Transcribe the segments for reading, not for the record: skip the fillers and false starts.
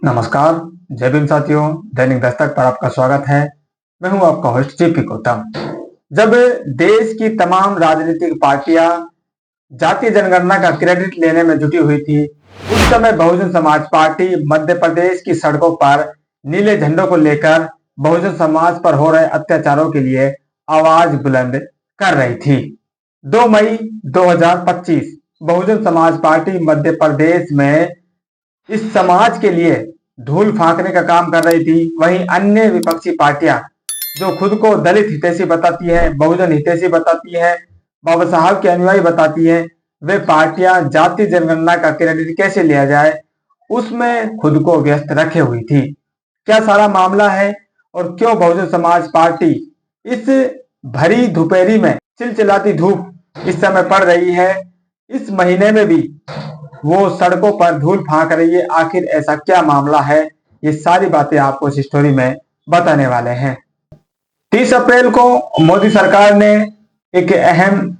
नमस्कार। जय भीम साथियों, दैनिक दस्तक पर आपका स्वागत है। मैं हूं आपका होस्ट जेपी गौतम। जब देश की तमाम राजनीतिक पार्टियां जातीय जनगणना का क्रेडिट लेने में जुटी हुई थी, उस समय बहुजन समाज पार्टी मध्य प्रदेश की सड़कों पर नीले झंडों को लेकर बहुजन समाज पर हो रहे अत्याचारों के लिए आवाज बुलंद कर रही थी। 2 मई 2025 बहुजन समाज पार्टी मध्य प्रदेश में इस समाज के लिए धूल फांकने का काम कर रही थी। वहीं अन्य विपक्षी पार्टियां जो खुद को दलित हितैषी बताती है, बहुजन हितैषी बताती है, बाबा साहब के अनुयायी बताती है, वे पार्टियां जातीय जनगणना का क्रेडिट कैसे लिया जाए उसमें खुद को व्यस्त रखे हुई थी। क्या सारा मामला है और क्यों बहुजन समाज पार्टी इस भरी दोपहरी में चिलचिलाती धूप इस समय पड़ रही है, इस महीने में भी वो सड़कों पर धूल फांक रही है। आखिर ऐसा क्या मामला है, ये सारी बातें आपको इस स्टोरी में बताने वाले हैं। 30 अप्रैल को मोदी सरकार ने एक अहम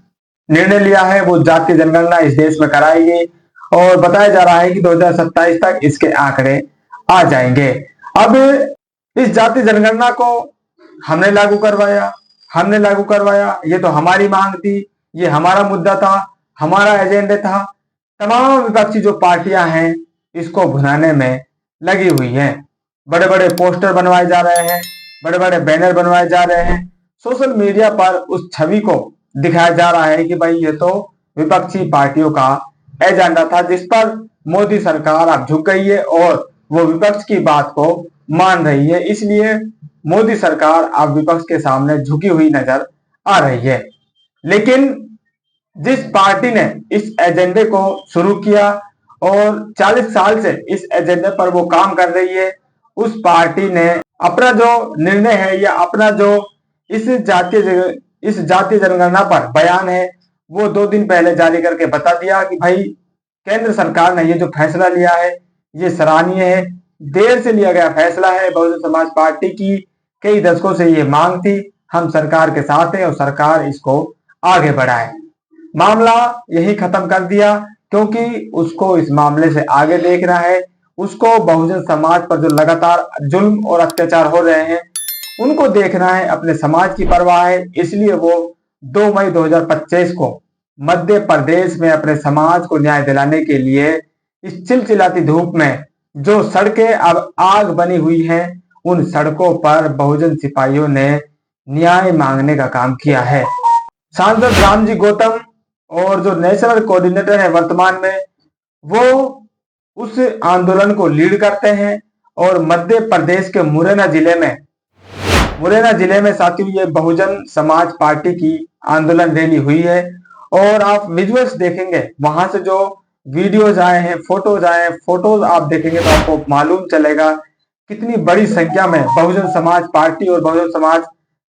निर्णय लिया है। वो जातीय जनगणना इस देश में कराएगी और बताया जा रहा है कि 2027 तक इसके आंकड़े आ जाएंगे। अब इस जातीय जनगणना को हमने लागू करवाया, ये तो हमारी मांग थी, ये हमारा मुद्दा था, हमारा एजेंडा था। तमाम विपक्षी जो पार्टियां हैं इसको भुनाने में लगी हुई हैं। बड़े बड़े पोस्टर बनवाए जा रहे हैं, बड़े बड़े बैनर बनवाए जा रहे हैं, सोशल मीडिया पर उस छवि को दिखाया जा रहा है कि भाई ये तो विपक्षी पार्टियों का एजेंडा था, जिस पर मोदी सरकार अब झुक गई है और वो विपक्ष की बात को मान रही है। इसलिए मोदी सरकार अब विपक्ष के सामने झुकी हुई नजर आ रही है। लेकिन जिस पार्टी ने इस एजेंडे को शुरू किया और 40 साल से इस एजेंडे पर वो काम कर रही है, उस पार्टी ने अपना जो निर्णय है या अपना जो इस जातीय जनगणना पर बयान है वो 2 दिन पहले जारी करके बता दिया कि भाई केंद्र सरकार ने ये जो फैसला लिया है ये सराहनीय है, देर से लिया गया फैसला है। बहुजन समाज पार्टी की कई दशकों से ये मांग थी, हम सरकार के साथ हैं और सरकार इसको आगे बढ़ाए। मामला यही खत्म कर दिया क्योंकि उसको इस मामले से आगे देखना है। उसको बहुजन समाज पर जो लगातार जुल्म और अत्याचार हो रहे हैं उनको देखना है, अपने समाज की परवाह है। इसलिए वो 2 मई 2025 को मध्य प्रदेश में अपने समाज को न्याय दिलाने के लिए इस चिलचिलाती धूप में जो सड़कें अब आग बनी हुई हैं उन सड़कों पर बहुजन सिपाहियों ने न्याय मांगने का काम किया है। सांसद रामजी गौतम और जो नेशनल कोऑर्डिनेटर है वर्तमान में, वो उस आंदोलन को लीड करते हैं और मध्य प्रदेश के मुरैना जिले में साथियों ये बहुजन समाज पार्टी की आंदोलन रैली हुई है। और आप विजुअल्स देखेंगे, वहां से जो वीडियोज आए हैं, फोटोज आप देखेंगे तो आपको मालूम चलेगा कितनी बड़ी संख्या में बहुजन समाज पार्टी और बहुजन समाज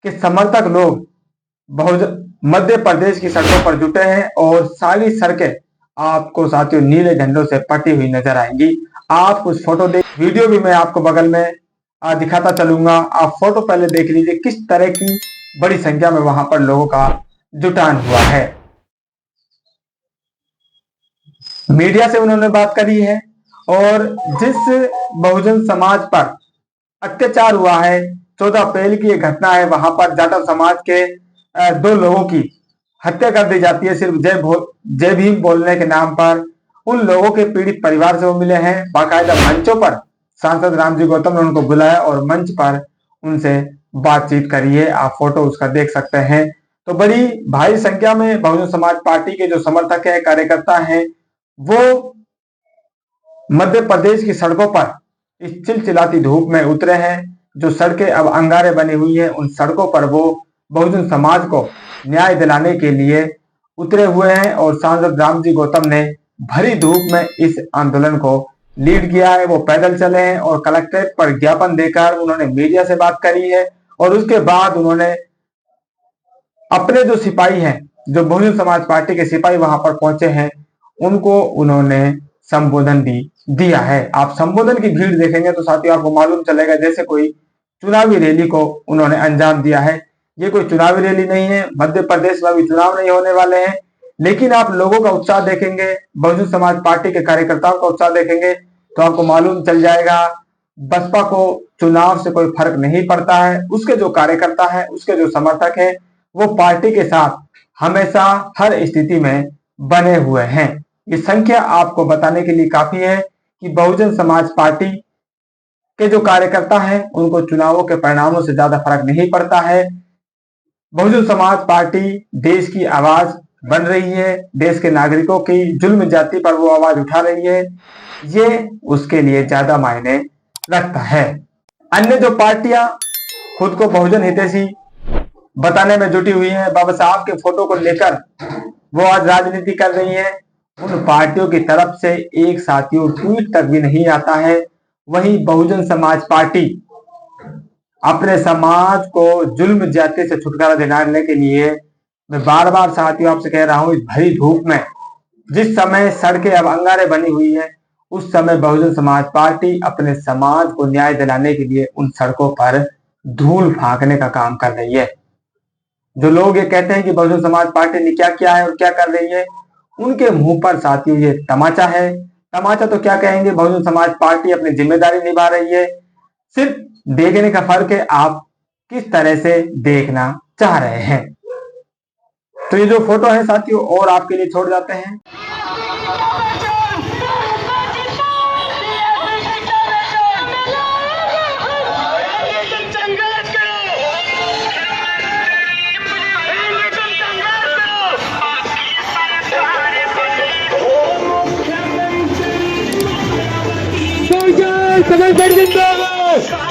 के समर्थक लोग मध्य प्रदेश की सड़कों पर जुटे हैं। और सारी सड़कें आपको साथियों नीले झंडों से पटी हुई नजर आएंगी। आप कुछ फोटो देख, वीडियो भी मैं आपको बगल में दिखाता चलूंगा। आप फोटो पहले देख लीजिए किस तरह की बड़ी संख्या में वहां पर लोगों का जुटान हुआ है। मीडिया से उन्होंने बात करी है और जिस बहुजन समाज पर अत्याचार हुआ है, 14 अप्रैल की एक घटना है, वहां पर जाटव समाज के 2 लोगों की हत्या कर दी जाती है सिर्फ जय भीम बोलने के नाम पर। उन लोगों के पीड़ित परिवार से वो मिले हैं, बाकायदा मंचों पर सांसद रामजी गौतम ने उनको बुलाया और मंच पर उनसे बातचीत करी है। आप फोटो उसका देख सकते हैं। तो बड़ी भारी संख्या में बहुजन समाज पार्टी के जो समर्थक है, कार्यकर्ता हैं, वो मध्य प्रदेश की सड़कों पर इस चिलचिलाती धूप में उतरे हैं। जो सड़कें अब अंगारे बनी हुई हैं उन सड़कों पर वो बहुजन समाज को न्याय दिलाने के लिए उतरे हुए हैं। और सांसद रामजी गौतम ने भरी धूप में इस आंदोलन को लीड किया है। वो पैदल चले हैं और कलेक्ट्रेट पर ज्ञापन देकर उन्होंने मीडिया से बात करी है। और उसके बाद उन्होंने अपने जो सिपाही हैं, जो बहुजन समाज पार्टी के सिपाही वहां पर पहुंचे हैं, उनको उन्होंने संबोधन भी दिया है। आप संबोधन की भीड़ देखेंगे तो साथियों आपको मालूम चलेगा जैसे कोई चुनावी रैली को उन्होंने अंजाम दिया है। ये कोई चुनावी रैली नहीं है, मध्य प्रदेश में अभी चुनाव नहीं होने वाले हैं, लेकिन आप लोगों का उत्साह देखेंगे, बहुजन समाज पार्टी के कार्यकर्ताओं का उत्साह देखेंगे तो आपको मालूम चल जाएगा बसपा को चुनाव से कोई फर्क नहीं पड़ता है। उसके जो कार्यकर्ता है, उसके जो समर्थक है, वो पार्टी के साथ हमेशा हर स्थिति में बने हुए हैं। ये संख्या आपको बताने के लिए काफी है कि बहुजन समाज पार्टी के जो कार्यकर्ता हैं उनको चुनावों के परिणामों से ज्यादा फर्क नहीं पड़ता है। बहुजन समाज पार्टी देश की आवाज बन रही है, देश के नागरिकों की जुल्म जाति पर वो आवाज उठा रही है, ये उसके लिए ज्यादा मायने रखता है। अन्य जो पार्टियां खुद को बहुजन हितैषी बताने में जुटी हुई हैं, बाबा साहब के फोटो को लेकर वो आज राजनीति कर रही हैं, उन पार्टियों की तरफ से एक साथियों ट्वीट तक भी नहीं आता है। वहीं बहुजन समाज पार्टी अपने समाज को जुल्म जाति से छुटकारा दिलाने के लिए, मैं बार बार साथियों आपसे कह रहा हूं, इस भरी धूप में जिस समय सड़कें अब अंगारे बनी हुई है, उस समय बहुजन समाज पार्टी अपने समाज को न्याय दिलाने के लिए उन सड़कों पर धूल फेंकने का काम कर रही है। जो लोग ये कहते हैं कि बहुजन समाज पार्टी ने क्या किया है और क्या कर रही है, उनके मुंह पर साथियों ये तमाचा है। तमाचा तो क्या कहेंगे, बहुजन समाज पार्टी अपनी जिम्मेदारी निभा रही है। सिर्फ देखने का फर्क है आप किस तरह से देखना चाह रहे हैं। तो ये जो फोटो है साथियों और आपके लिए छोड़ जाते हैं। जिंदाबाद